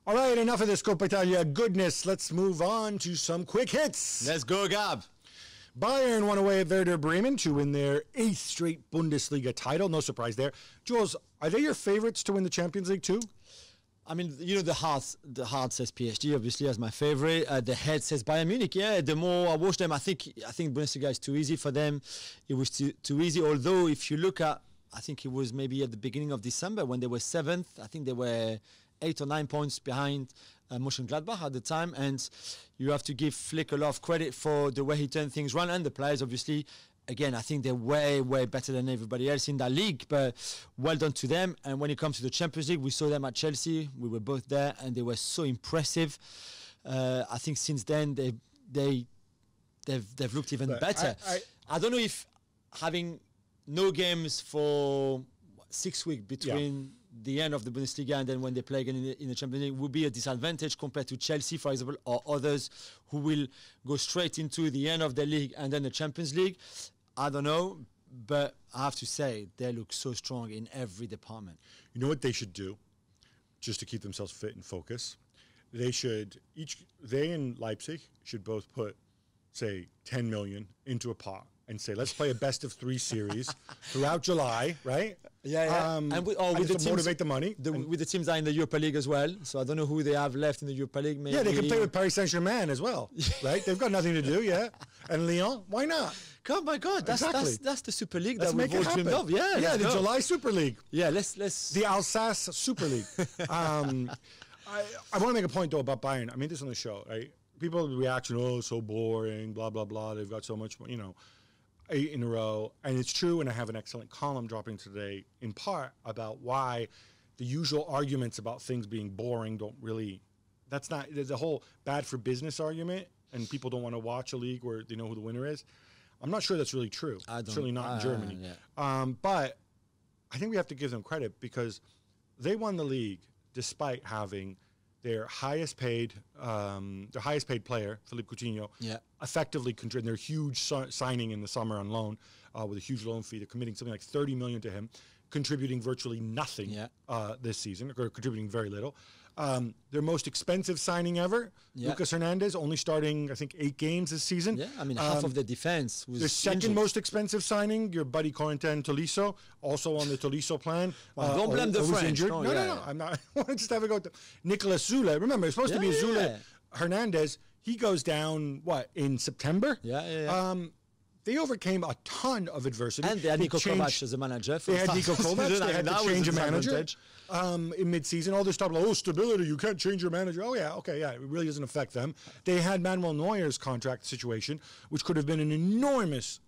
All right, enough of this Coppa Italia goodness. Let's move on to some quick hits. Let's go, Gab. Bayern won away at Werder Bremen to win their 8th straight Bundesliga title. No surprise there. Jules, are they your favorites to win the Champions League too? I mean, you know, the heart says PSG, obviously, as my favorite. The head says Bayern Munich. Yeah, the more I watch them, I think Bundesliga is too easy for them. It was too easy. Although, if you look at, I think it was maybe at the beginning of December when they were 7th. I think they were 8 or 9 points behind Mönchengladbach at the time, and you have to give Flick a lot of credit for the way he turned things around, and the players, obviously. Again, I think they're way better than everybody else in that league, but well done to them. And when it comes to the Champions League, we saw them at Chelsea. We were both there, and they were so impressive. I think since then they've looked even better. I don't know if having no games for 6 weeks between the end of the Bundesliga and then when they play again in the Champions League would be a disadvantage compared to Chelsea, for example, or others who will go straight into the end of the league and then the Champions League. I don't know, but I have to say they look so strong in every department. You know what they should do, just to keep themselves fit and focus? They and Leipzig should both put, say, 10 million into a pot and say, let's play a best of 3 series throughout July, right? Yeah. And with the teams, motivate the money. With the teams that are in the Europa League as well. So I don't know who they have left in the Europa League. Maybe. Yeah, they can play with Paris Saint-Germain as well, right? They've got nothing to do, And Lyon, why not? Oh my God, that's the Super League that we've all dreamed of. Yeah, the July Super League. Yeah, let's the Alsace Super League. I want to make a point though about Bayern. I mean, this on the show, right? People's reaction, so boring, blah blah blah. They've got so much, 8 in a row, and it's true. And I have an excellent column dropping today, in part about why the usual arguments about things being boring don't really. That's not. There's a whole bad for business argument, and people don't want to watch a league where they know who the winner is. I'm not sure that's really true. Certainly not in Germany. But I think we have to give them credit because they won the league despite having their highest paid player, Philippe Coutinho, effectively their huge signing in the summer on loan with a huge loan fee. They're committing something like 30 million to him, contributing virtually nothing this season, or contributing very little. Their most expensive signing ever, Lucas Hernandez, only starting, I think, 8 games this season. Yeah, I mean, half of the defense was their second most expensive signing, your buddy Corentin Tolisso, also on the Tolisso plan. Don't blame the French. No, I'm not. I want to just have a go at Nicolas Zule. Remember, it's supposed to be Zule Hernandez. He goes down, in September? They overcame a ton of adversity. And they had Niko Kovac as a manager. They had Niko Kovac. They had to change a manager in mid-season. All this stuff like, stability, you can't change your manager. It really doesn't affect them. They had Manuel Neuer's contract situation, which could have been an enormous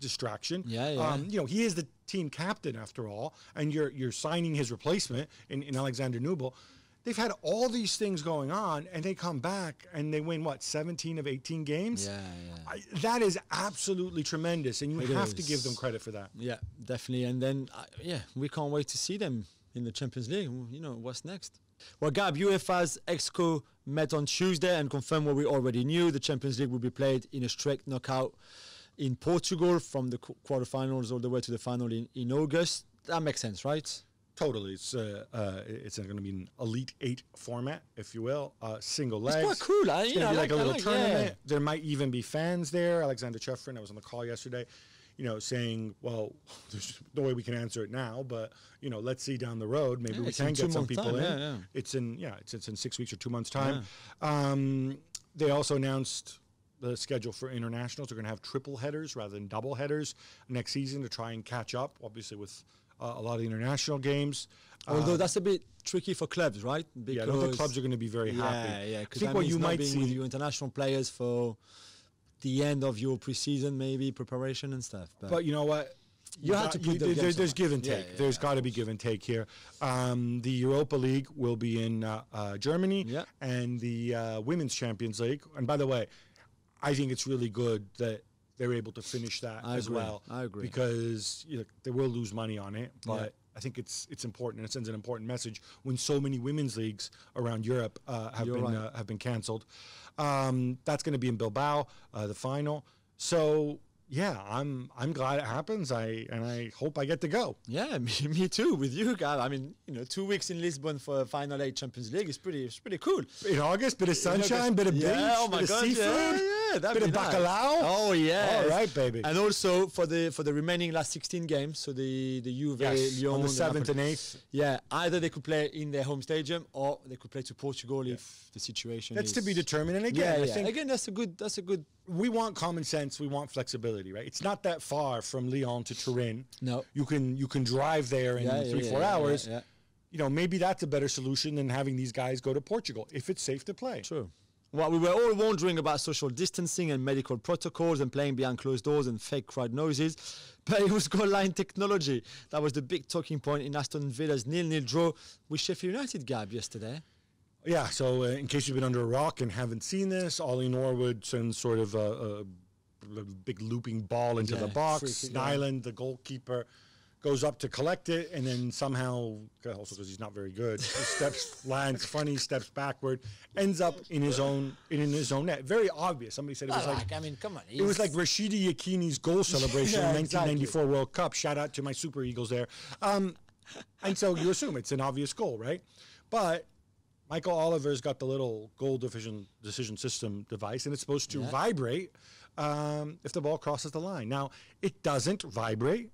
distraction. He is the team captain after all, and you're signing his replacement in Alexander Nubel. They've had all these things going on, and they come back and they win, 17 of 18 games? That is absolutely tremendous, and you have to give them credit for that. Yeah, definitely. And then, we can't wait to see them in the Champions League. What's next? Well, Gab, UEFA's ExCo met on Tuesday and confirmed what we already knew. The Champions League will be played in a straight knockout in Portugal from the quarterfinals all the way to the final in August. That makes sense, right? Totally. It's going to be an Elite 8 format, if you will. Single legs. It's quite cool. It's going to be like a little tournament. Yeah. There might even be fans there. Alexander Chefrin, I was on the call yesterday, saying, well, there's no way we can answer it now, but, let's see down the road. Maybe we can get some people in. It's in 6 weeks or 2 months' time. They also announced the schedule for internationals. They're going to have triple headers rather than double headers next season to try and catch up, obviously, with a lot of the international games. Although that's a bit tricky for clubs, right? Because I don't think clubs are going to be very happy. Yeah, because what you might see with your international players for the end of your preseason, maybe preparation and stuff. But you know what? You have to put there's give and take. There's got to be give and take here. The Europa League will be in Germany, and the Women's Champions League. And by the way, I think it's really good that they're able to finish that as well. I agree. Because they will lose money on it, but I think it's important, and it sends an important message when so many women's leagues around Europe have been canceled. That's going to be in Bilbao, the final. So yeah, I'm glad it happens. I hope I get to go. Yeah, me too. With you, Gab. I mean, 2 weeks in Lisbon for Final 8 Champions League is pretty cool. In August, bit of sunshine, bit of beach, oh my bit God, of seafood, bit of nice. bacalao. Oh yeah, all right, baby. And also for the remaining last 16 games, so the Juve, Lyon, on the 7th and 8th. Yeah, either they could play in their home stadium or they could play to Portugal if the situation. That's is... to be determined. And again, I think again, that's a good. We want common sense. We want flexibility, right? It's not that far from Lyon to Turin. No, you can drive there in 3-4 hours. Yeah. Maybe that's a better solution than having these guys go to Portugal if it's safe to play. True. Well, we were all wondering about social distancing and medical protocols and playing behind closed doors and fake crowd noises, but it was goal line technology. That was the big talking point in Aston Villa's 0-0 draw with Sheffield United, Gab, yesterday. Yeah, so in case you've been under a rock and haven't seen this, Ollie Norwood sends sort of a big looping ball into the box. Nyland, the goalkeeper, goes up to collect it, and then somehow, also because he's not very good, lands funny, steps backward, ends up in his own net. Very obvious. Somebody said it was like, I mean, come on. It was like Rashidi Yakini's goal celebration in 1994 World Cup. Shout out to my Super Eagles there. And so you assume it's an obvious goal, right? But Michael Oliver's got the little goal decision system device, and it's supposed to vibrate if the ball crosses the line. Now, it doesn't vibrate.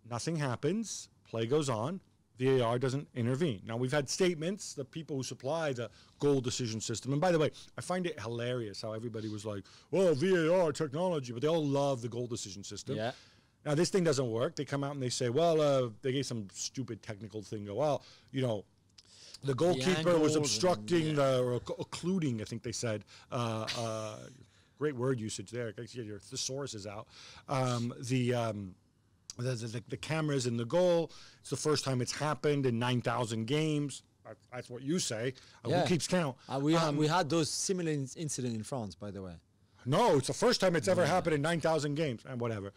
Nothing happens. Play goes on. VAR doesn't intervene. Now, we've had statements, the people who supply the goal decision system. And by the way, I find it hilarious how everybody was like, well, VAR technology, but they all love the goal decision system. Yeah. Now, this thing doesn't work. They come out and they say, well, they gave some stupid technical thing. Well, the goalkeeper was obstructing or occluding, I think they said. Great word usage there. Get your thesaurus is out. The cameras in the goal. It's the first time it's happened in 9,000 games. That's what you say. Who keeps count? We had those similar incidents in France, by the way. No, it's the first time it's ever happened in 9,000 games, and whatever.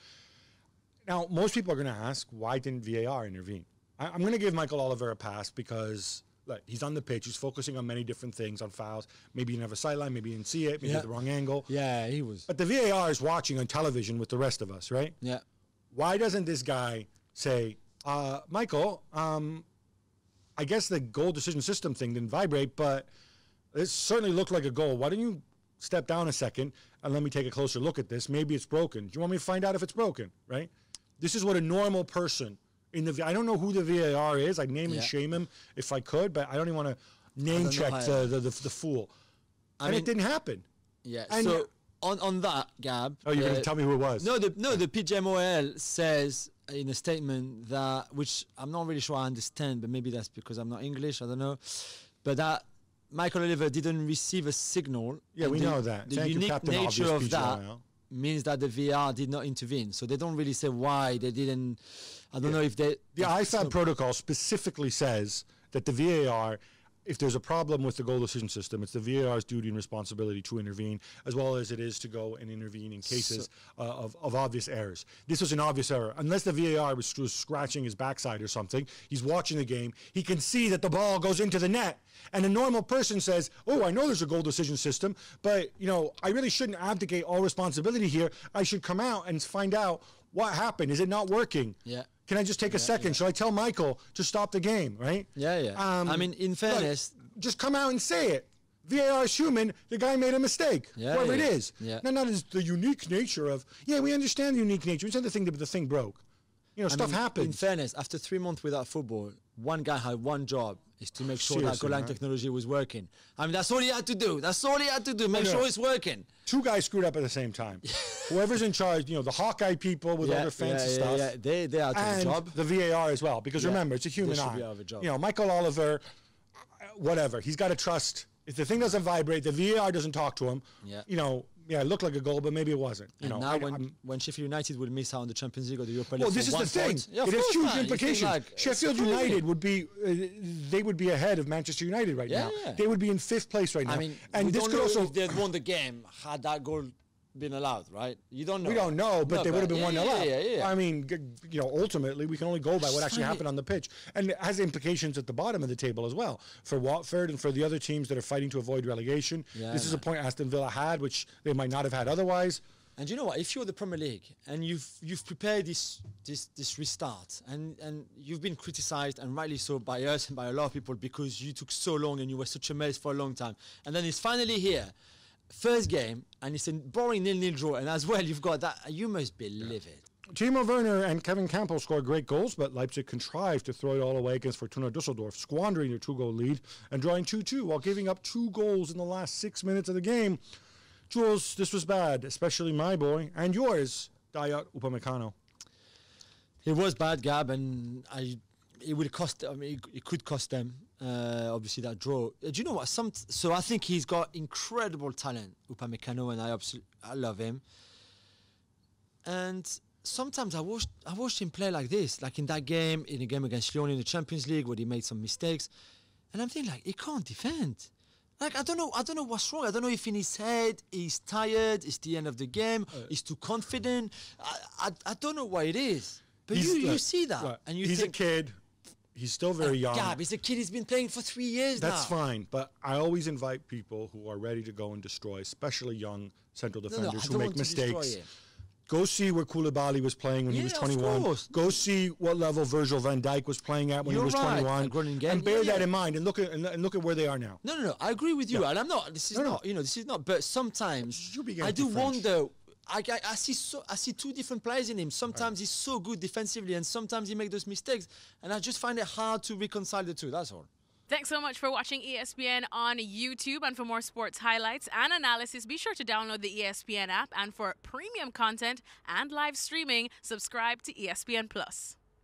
Now, most people are going to ask, why didn't VAR intervene? I'm going to give Michael Oliver a pass because he's on the pitch. He's focusing on many different things, on fouls. Maybe he didn't have a sideline. Maybe he didn't see it. Maybe at the wrong angle. Yeah, he was. But the VAR is watching on television with the rest of us, right? Yeah. Why doesn't this guy say, Michael, I guess the goal decision system thing didn't vibrate, but it certainly looked like a goal. Why don't you step down a second and let me take a closer look at this? Maybe it's broken. Do you want me to find out if it's broken, right? This is what a normal person I don't know who the VAR is. I'd name and shame him if I could, but I don't even want to name check the fool. And it didn't happen. Yeah. And so on that, Gab. Oh, you're going to tell me who it was? No, the PGMOL says in a statement that, which I'm not really sure I understand, but maybe that's because I'm not English. I don't know. But that Michael Oliver didn't receive a signal. Yeah, we know that. The unique nature of that means that the VAR did not intervene. So they don't really say why they didn't. I don't know if they... The IFAB protocol specifically says that the VAR, if there's a problem with the goal decision system, it's the VAR's duty and responsibility to intervene, as well as it is to go and intervene in cases of obvious errors. This was an obvious error. Unless the VAR was scratching his backside or something, he's watching the game, he can see that the ball goes into the net. And a normal person says, oh, I know there's a goal decision system, but, I really shouldn't abdicate all responsibility here. I should come out and find out what happened. Is it not working? Yeah. Can I just take a second? Should I tell Michael to stop the game, right? Yeah. I mean, in fairness... just come out and say it. VAR is human. The guy made a mistake. Whatever it is. Yeah. Not the unique nature of... Yeah, we understand the unique nature. We understand the thing broke. Stuff happens. In fairness, after 3 months without football, one guy had one job, is to make sure that goal line technology was working. I mean, that's all he had to do. Make sure it's working. 2 guys screwed up at the same time. Whoever's in charge, the Hawkeye people with all their fancy stuff. Yeah, they are doing the job. The VAR as well, because remember, it's a human eye. Michael Oliver, whatever, he's got to trust. If the thing doesn't vibrate, the VAR doesn't talk to him. It looked like a goal, but maybe it wasn't. When Sheffield United would miss out on the Champions League or the Europa League, this is the thing. It has huge implications. Sheffield United would be, they would be ahead of Manchester United right now. Yeah. They would be in 5th place right now. I mean, and this could also, if they'd won the game, had that goal been allowed, right? You don't know. We don't know, but they would have been 1-0 up. Yeah. I mean, ultimately, we can only go by what actually happened on the pitch. And it has implications at the bottom of the table as well for Watford and for the other teams that are fighting to avoid relegation. This is a point Aston Villa had, which they might not have had otherwise. And you know what? If you're the Premier League and you've prepared this restart and you've been criticised, and rightly so, by us and by a lot of people, because you took so long and you were such a mess for a long time, and then it's finally here, first game, and it's a boring 0-0 draw, and as well you've got that, you must be livid. Timo Werner and Kevin Campbell scored great goals, but Leipzig contrived to throw it all away against Fortuna Düsseldorf, squandering their 2-goal lead and drawing 2-2 while giving up 2 goals in the last 6 minutes of the game. Jules, this was bad, especially my boy and yours, Dayot Upamecano. It was bad, Gab, and it would cost. I mean, it could cost them. Obviously, that draw. Do you know what? So I think he's got incredible talent, Upamecano, and I love him. And sometimes I watched him play like this, like in that game, in a game against Lyon in the Champions League, where he made some mistakes, and I'm thinking, like, he can't defend. Like, I don't know what's wrong. I don't know if in his head he's tired, it's the end of the game, he's too confident. I don't know what it is. But you see that, right. And he's think, a kid. He's still very young. Gab, he's a kid. He's been playing for 3 years now. That's fine, but I always invite people who are ready to go and destroy, especially young central defenders who make mistakes. Go see where Koulibaly was playing when he was 21. Go see what level Virgil van Dijk was playing at when he was 21. And bear that in mind and look at where they are now. No. I agree with you. And I'm not. This is not. You know, this is not. But sometimes I do wonder. I see two different players in him. Sometimes he's so good defensively, and sometimes he makes those mistakes. And I just find it hard to reconcile the two. That's all. Thanks so much for watching ESPN on YouTube. And for more sports highlights and analysis, be sure to download the ESPN app. And for premium content and live streaming, subscribe to ESPN Plus.